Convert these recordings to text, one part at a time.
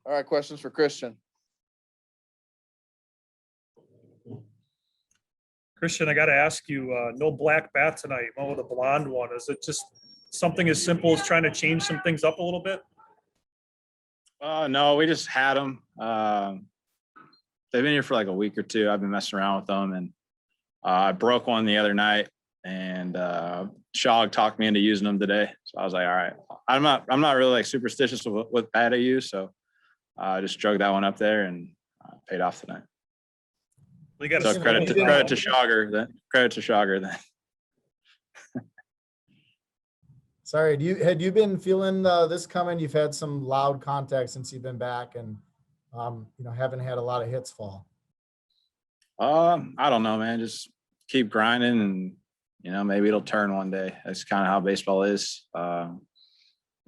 All right, questions for Christian. Christian, I got to ask you, no black bat tonight, went with a blonde one. Is it just something as simple as trying to change some things up a little bit? No, we just had them. They've been here for like a week or two. I've been messing around with them, and I broke one the other night, and Shog talked me into using them today. So I was like, all right, I'm not really like superstitious with what bat I use, so I just drug that one up there and paid off tonight. Well, you got So credit to Shogger then. Credit to Shogger then. Sorry, had you been feeling this coming? You've had some loud contact since you've been back, and haven't had a lot of hits fall. I don't know, man. Just keep grinding, and maybe it'll turn one day. That's kind of how baseball is.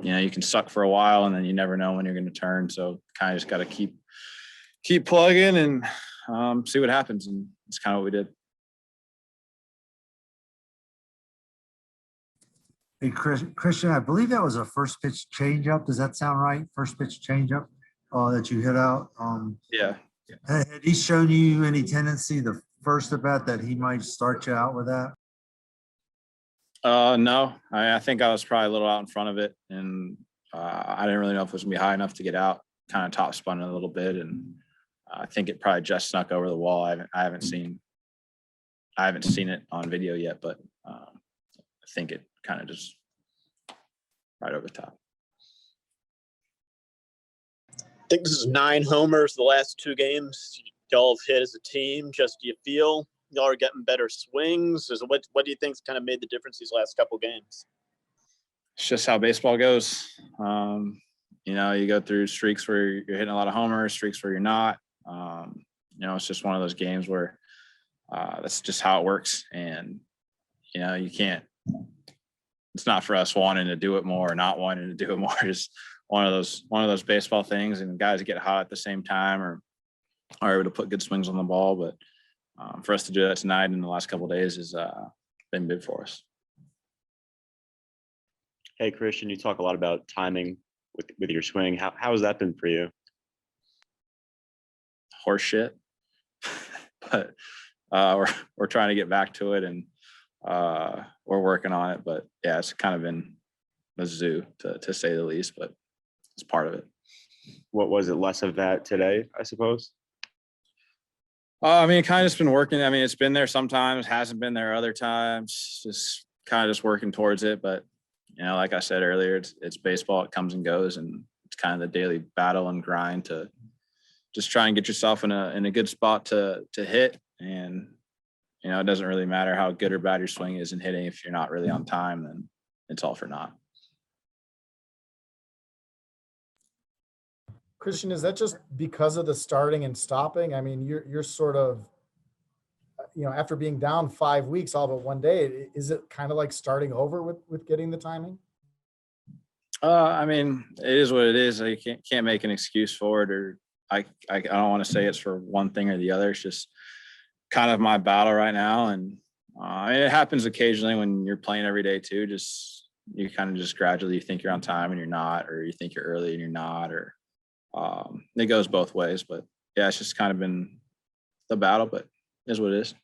You can suck for a while, and then you never know when you're going to turn. So kind of just got to keep plugging and see what happens. And it's kind of what we did. Hey, Christian, I believe that was a first pitch changeup. Does that sound right? First pitch changeup that you hit out. Yeah. Had he shown you any tendency the first at bat that he might start you out with that? No, I think I was probably a little out in front of it, and I didn't really know if it was gonna be high enough to get out. Kind of top spun it a little bit, and I think it probably just snuck over the wall. I haven't seen it on video yet, but I think it kind of just right over the top. I think this is 9 homers the last 2 games y'all have hit as a team. Just do you feel y'all are getting better swings? What do you think's kind of made the difference these last couple games? It's just how baseball goes. You go through streaks where you're hitting a lot of homers, streaks where you're not. It's just one of those games where that's just how it works. And, you can't, it's not for us wanting to do it more or not wanting to do it more. Just one of those baseball things, and guys get hot at the same time or are able to put good swings on the ball. But for us to do that tonight in the last couple of days has been big for us. Hey, Christian, you talk a lot about timing with your swing. How has that been for you? Horse shit. But we're trying to get back to it, and we're working on it. But yeah, it's kind of been a zoo to say the least, but it's part of it. What was it, less of that today, I suppose? Kind of just been working. It's been there sometimes, hasn't been there other times. Just kind of just working towards it. But like I said earlier, it's baseball. It comes and goes, and it's kind of the daily battle and grind to just try and get yourself in a good spot to hit. And it doesn't really matter how good or bad your swing is in hitting. If you're not really on time, then it's all for naught. Christian, is that just because of the starting and stopping? You're sort of, after being down 5 weeks, all but one day, is it kind of like starting over with getting the timing? It is what it is. I can't make an excuse for it, or I don't want to say it's for one thing or the other. It's just kind of my battle right now. And it happens occasionally when you're playing every day too. You kind of just gradually think you're on time and you're not, or you think you're early and you're not, or it goes both ways. But yeah, it's just kind of been the battle, but it is what it is.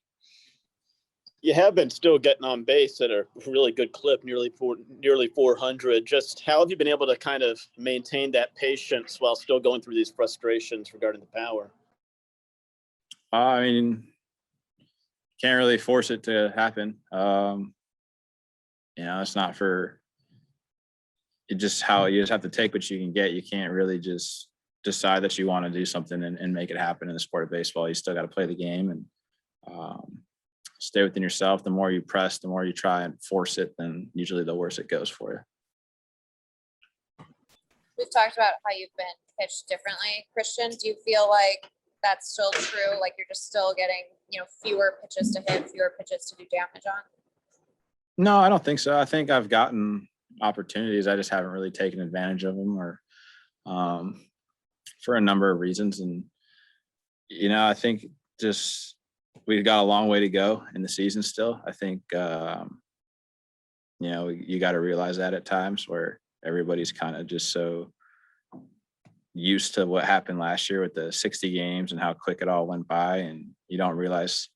You have been still getting on base at a really good clip, nearly 400. Just how have you been able to kind of maintain that patience while still going through these frustrations regarding the power? Can't really force it to happen. It's not for it. Just how you just have to take what you can get. You can't really just decide that you want to do something and make it happen in the sport of baseball. You still got to play the game and stay within yourself. The more you press, the more you try and force it, then usually the worse it goes for you. We've talked about how you've been pitched differently. Christian, do you feel like that's still true? Like you're just still getting, fewer pitches to hit, fewer pitches to do damage on? No, I don't think so. I think I've gotten opportunities. I just haven't really taken advantage of them, or for a number of reasons. And, I think just we've got a long way to go in the season still. I think, you got to realize that at times where everybody's kind of just so used to what happened last year with the 60 games and how quick it all went by. And you don't realize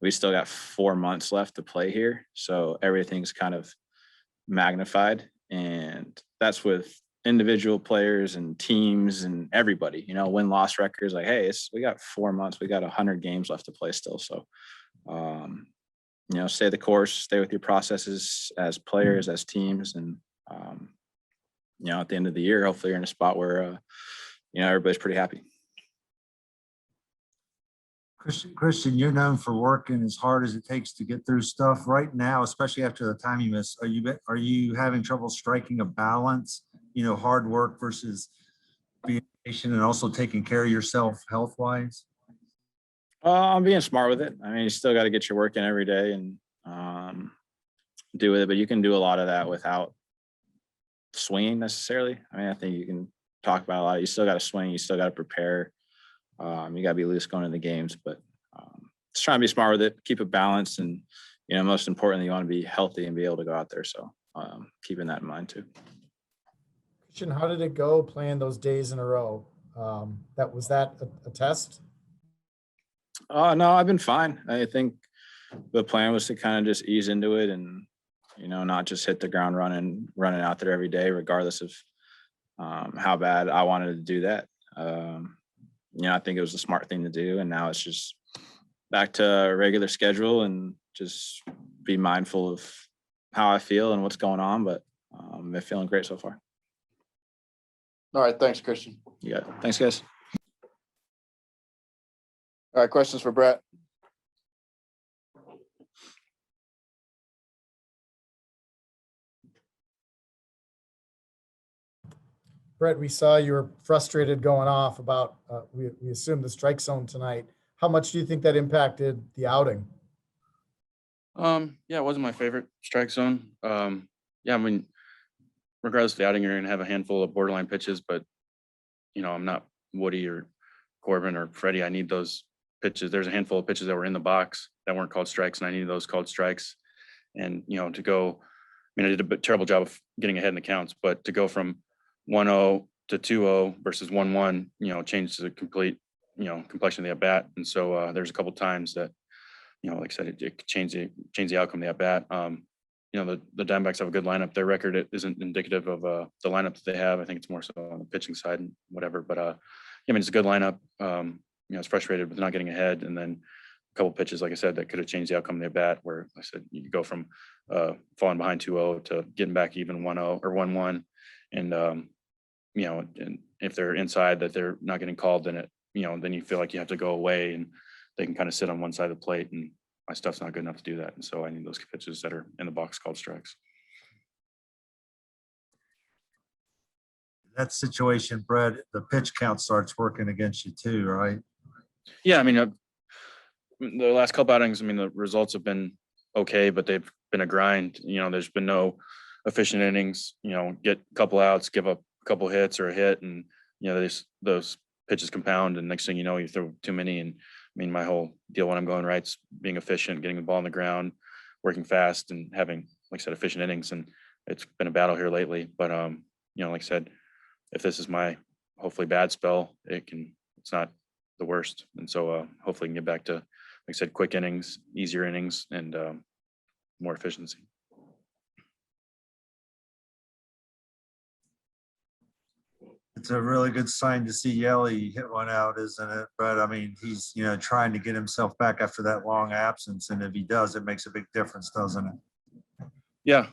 we still got 4 months left to play here. So everything's kind of magnified. And that's with individual players and teams and everybody, win-loss records. Like, hey, we got 4 months. We got 100 games left to play still. So, stay the course, stay with your processes as players, as teams. And, at the end of the year, hopefully you're in a spot where, everybody's pretty happy. Christian, you're known for working as hard as it takes to get through stuff right now, especially after the time you missed. Are you having trouble striking a balance, hard work versus being patient and also taking care of yourself health wise? I'm being smart with it. I mean, you still got to get your work in every day and do with it, but you can do a lot of that without swinging necessarily. I mean, I think you can talk about a lot. You still got to swing. You still got to prepare. You got to be loose going into the games, but just trying to be smart with it, keep it balanced, and most importantly, you want to be healthy and be able to go out there. So keeping that in mind too. Christian, how did it go playing those days in a row? Was that a test? No, I've been fine. I think the plan was to kind of just ease into it and not just hit the ground running out there every day, regardless of how bad I wanted to do that. I think it was a smart thing to do. And now it's just back to a regular schedule and just be mindful of how I feel and what's going on. But I'm feeling great so far. All right. Thanks, Christian. You got it. Thanks, guys. All right. Questions for Brett? Brett, we saw you were frustrated going off about, we assumed the strike zone tonight. How much do you think that impacted the outing? Yeah, it wasn't my favorite strike zone. Yeah, I mean, regardless of the outing, you're going to have a handful of borderline pitches, but, I'm not Woody or Corbin or Freddie. I need those pitches. There's a handful of pitches that were in the box that weren't called strikes, and I needed those called strikes. And, to go, I did a terrible job of getting ahead in the counts, but to go from 1-0 to 2-0 versus 1-1, changed the complete, complexion of the at bat. And so there's a couple times that, like I said, it changed the outcome of the at bat. The Diamondbacks have a good lineup. Their record isn't indicative of the lineup that they have. I think it's more so on the pitching side and whatever. But it's a good lineup. It's frustrated with not getting ahead, and then a couple pitches, like I said, that could have changed the outcome of the at bat. Where I said you go from falling behind 2-0 to getting back even 1-0 or 1-1. And, and if they're inside that they're not getting called, then then you feel like you have to go away and they can kind of sit on one side of the plate, and my stuff's not good enough to do that. And so I need those pitches that are in the box called strikes. That situation, Brett, the pitch count starts working against you too, right? Yeah. The last couple outings, the results have been okay, but they've been a grind. There's been no efficient innings, get a couple outs, give up a couple hits or a hit, and those pitches compound, and next thing you know, you throw too many. And my whole deal when I'm going right is being efficient, getting the ball on the ground, working fast, and having, like I said, efficient innings. And it's been a battle here lately, but like I said, if this is my hopefully bad spell, it's not the worst. And so hopefully I can get back to, like I said, quick innings, easier innings, and more efficiency. It's a really good sign to see Yelich hit one out, isn't it? But he's, trying to get himself back after that long absence. And if he does, it makes a big difference, doesn't it? Yeah.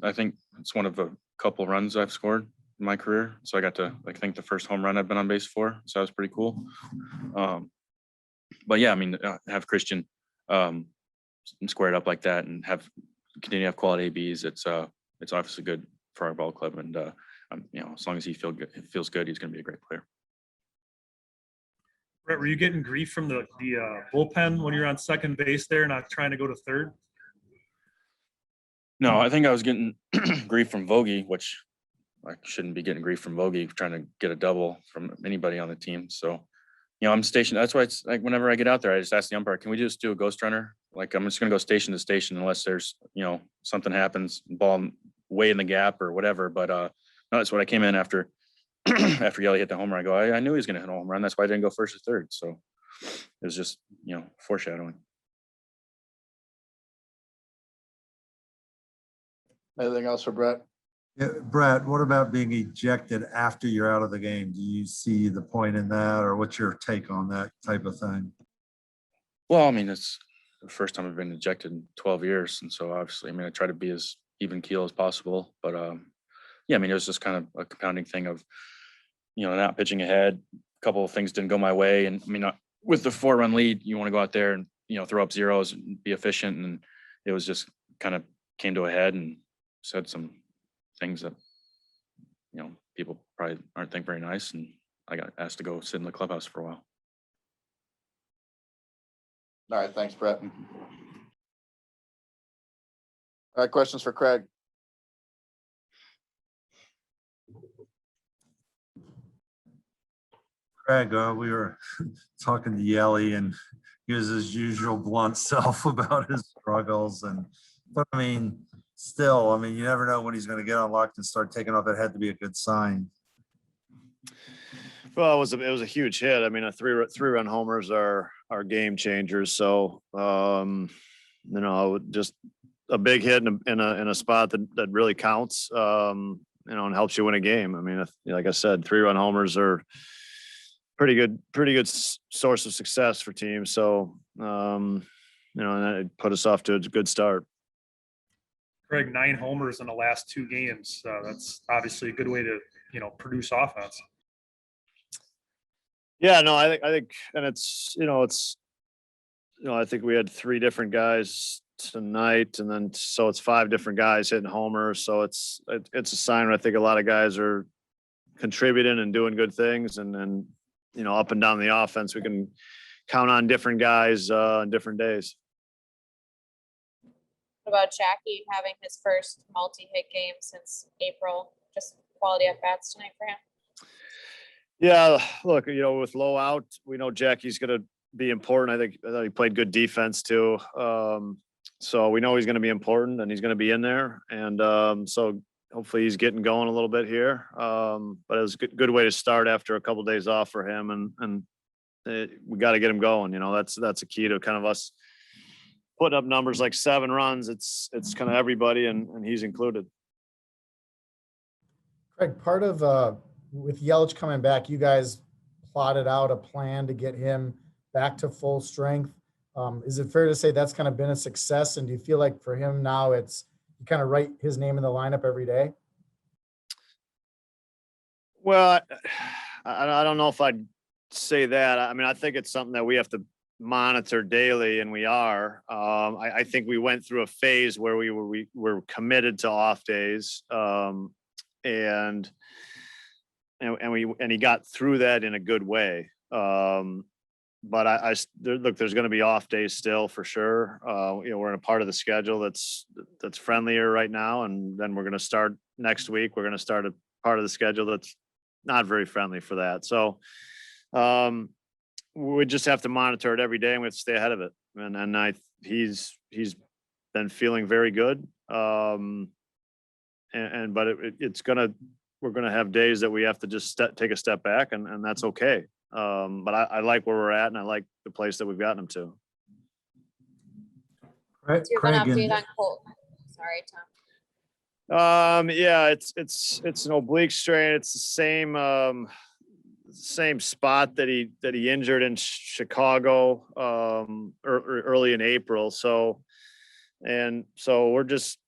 I think it's one of a couple runs I've scored in my career. So I got to, I think, the first home run I've been on base for. So that was pretty cool. But yeah, have Christian squared up like that and continue to have quality ABs. It's obviously good for our ball club. And, as long as he feels good, he's going to be a great player. Brett, were you getting grief from the bullpen when you're on second base there, not trying to go to third? No, I think I was getting grief from Vogie, which I shouldn't be getting grief from Vogie trying to get a double from anybody on the team. So, I'm stationed. That's why it's like whenever I get out there, I just ask the umpire, can we just do a ghost runner? Like, I'm just going to go station to station unless there's, something happens, ball way in the gap or whatever. But no, that's what I came in after after Yelich hit the homer, I go, I knew he was going to hit a home run. That's why I didn't go first or third. So it was just, foreshadowing. Anything else for Brett? Yeah, Brett, what about being ejected after you're out of the game? Do you see the point in that, or what's your take on that type of thing? Well, I mean, it's the first time I've been ejected in 12 years. And so obviously, I try to be as even keel as possible. But yeah, it was just kind of a compounding thing of, not pitching ahead. A couple of things didn't go my way. And with the 4-run lead, you want to go out there and, throw up zeros and be efficient. And it was just kind of came to a head and said some things that, people probably aren't think very nice. And I got asked to go sit in the clubhouse for a while. All right, thanks, Brett. All right, questions for Craig? Craig, we were talking to Yelich, and he was his usual blunt self about his struggles. But still, you never know when he's going to get unlocked and start taking off. That had to be a good sign. Well, it was a huge hit. A three-run homers are game changers. So, just a big hit in a spot that really counts, and helps you win a game. Like I said, 3-run homers are pretty good source of success for teams. So, and it put us off to a good start. Craig, 9 homers in the last 2 games. That's obviously a good way to, produce offense. Yeah, no, I think, and I think we had 3 different guys tonight, and then so it's 5 different guys hitting homers. So it's a sign. I think a lot of guys are contributing and doing good things, and up and down the offense, we can count on different guys on different days. What about Jackie having his first multi-hit game since April? Just quality at bats tonight for him. Yeah, look, with low out, we know Jackie's going to be important. I thought he played good defense too. So we know he's going to be important, and he's going to be in there. And so hopefully he's getting going a little bit here. But it was a good way to start after a couple of days off for him. And we got to get him going. That's a key to kind of us putting up numbers like 7 runs. It's kind of everybody, and he's included. Craig, part of with Yelich coming back, you guys plotted out a plan to get him back to full strength. Is it fair to say that's kind of been a success? And do you feel like for him now it's you kind of write his name in the lineup every day? Well, I don't know if I'd say that. I think it's something that we have to monitor daily, and we are. I think we went through a phase where we were committed to off days, and he got through that in a good way. But look, there's going to be off days still for sure. We're in a part of the schedule that's friendlier right now, and then we're going to start next week. We're going to start a part of the schedule that's not very friendly for that. So we just have to monitor it every day, and we have to stay ahead of it. And he's been feeling very good. But we're gonna have days that we have to just take a step back, and that's okay. But I like where we're at, and I like the place that we've gotten him to. Do you have an update on Colt? Sorry, Tom. Yeah, it's an oblique strain. It's the same spot that he injured in Chicago early in April. So we're just,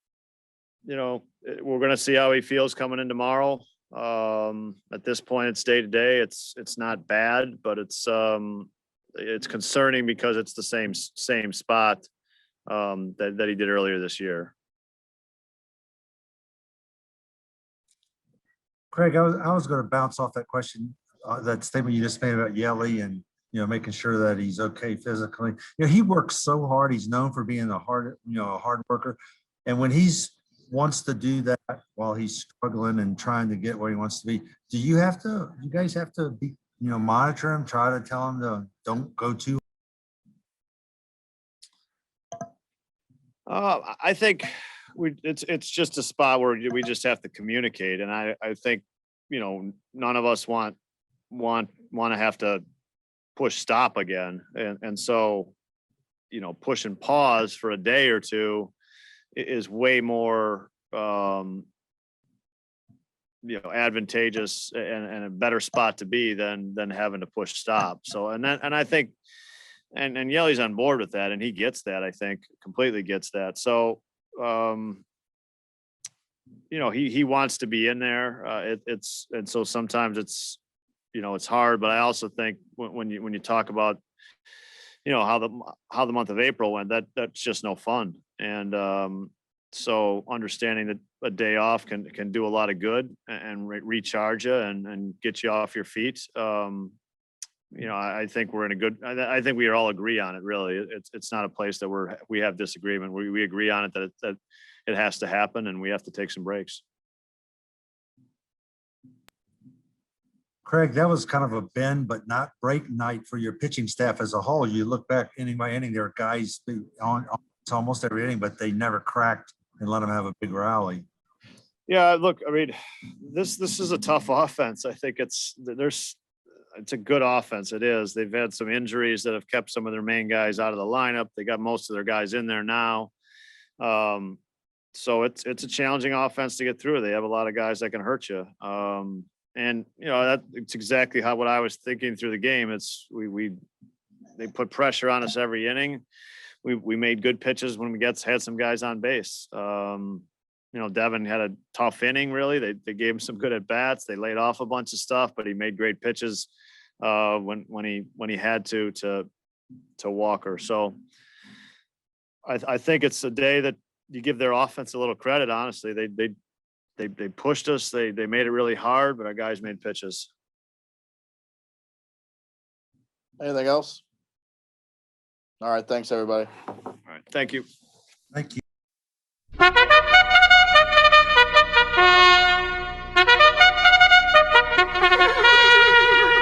we're going to see how he feels coming in tomorrow. At this point, it's day to day. It's not bad, but it's concerning because it's the same spot that he did earlier this year. Craig, I was going to bounce off that question, that statement you just made about Yelich and, making sure that he's okay physically. He works so hard. He's known for being a hard worker. And when he's wants to do that while he's struggling and trying to get where he wants to be, do you guys have to be, monitor him, try to tell him to don't go too? I think it's just a spot where we just have to communicate. And I think none of us want to have to push stop again. And so, push and pause for a day or two is way more, advantageous and a better spot to be than having to push stop. So, and I think, and Yelich's on board with that, and he gets that, I think, completely gets that. So, he wants to be in there. And so sometimes it's hard, but I also think when you talk about, how the month of April went, that's just no fun. And, so understanding that a day off can do a lot of good and recharge you and get you off your feet. I think we're in a good, I think we all agree on it, really. It's not a place that we have disagreement. We agree on it that it has to happen and we have to take some breaks. Craig, that was kind of a bend but not break night for your pitching staff as a whole. You look back inning by inning, there are guys on almost every inning, but they never cracked and let them have a big rally. Yeah, look, I mean, this is a tough offense. I think it's a good offense. It is. They've had some injuries that have kept some of their main guys out of the lineup. They got most of their guys in there now. So it's a challenging offense to get through. They have a lot of guys that can hurt you. And it's exactly what I was thinking through the game. It's they put pressure on us every inning. We made good pitches when we had some guys on base. Devin had a tough inning, really. They gave him some good at bats. They laid off a bunch of stuff, but he made great pitches when he had to Walker. So I think it's a day that you give their offense a little credit. Honestly, they pushed us. They made it really hard, but our guys made pitches. Anything else? All right, thanks, everybody. All right, thank you. Thank you.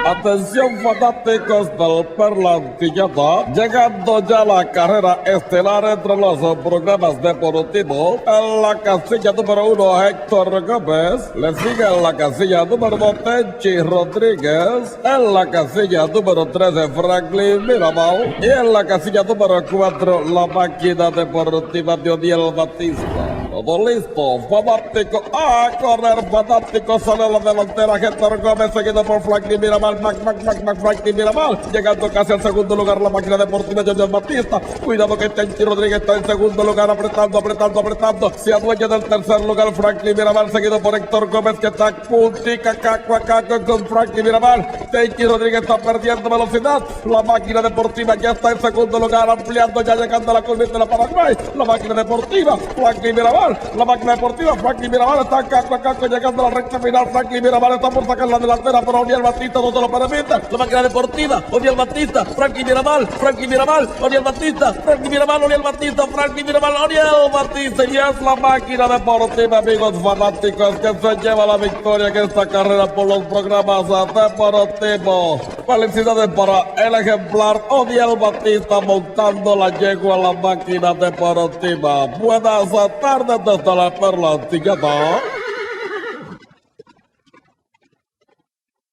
Atención fanáticos del Perlantillada, llegando ya la carrera estelar entre los programas deportivos. En la casilla número 1, Héctor Gómez. Le sigue en la casilla número 2, Tenchi Rodríguez. En la casilla número 3, Franklin Mirabal. Y en la casilla número 4, la máquina deportiva de Odiel Batista. Todo listo, fanático, a correr, fanático, sale la delantera, Héctor Gómez, seguido por Franklin Mirabal, Franklin Mirabal, llegando casi al segundo lugar la máquina deportiva de Odiel Batista. Cuidado que Tenchi Rodríguez está en segundo lugar, apretando, se adueña del tercer lugar Franklin Mirabal, seguido por Héctor Gómez, que está puntica, caco con Franklin Mirabal. Tenchi Rodríguez está perdiendo velocidad, la máquina deportiva ya está en segundo lugar, ampliando, ya llegando a la curva de la Paraguay, la máquina deportiva, Franklin Mirabal. La máquina deportiva, Franklin Mirabal está caco llegando a la recta final. Franklin Mirabal está por sacar la delantera, pero Odiel Batista no se lo permite. La máquina deportiva, Odiel Batista, Franklin Mirabal, Odiel Batista, Franklin Mirabal, Odiel Batista, Franklin Mirabal, Odiel Batista. Y es la máquina deportiva, amigos fanáticos, que se lleva la victoria en esta carrera por los programas deportivos. Felicidades para el ejemplar Odiel Batista montando la yegua a la máquina deportiva. Buenas tardes desde la Perlantillada.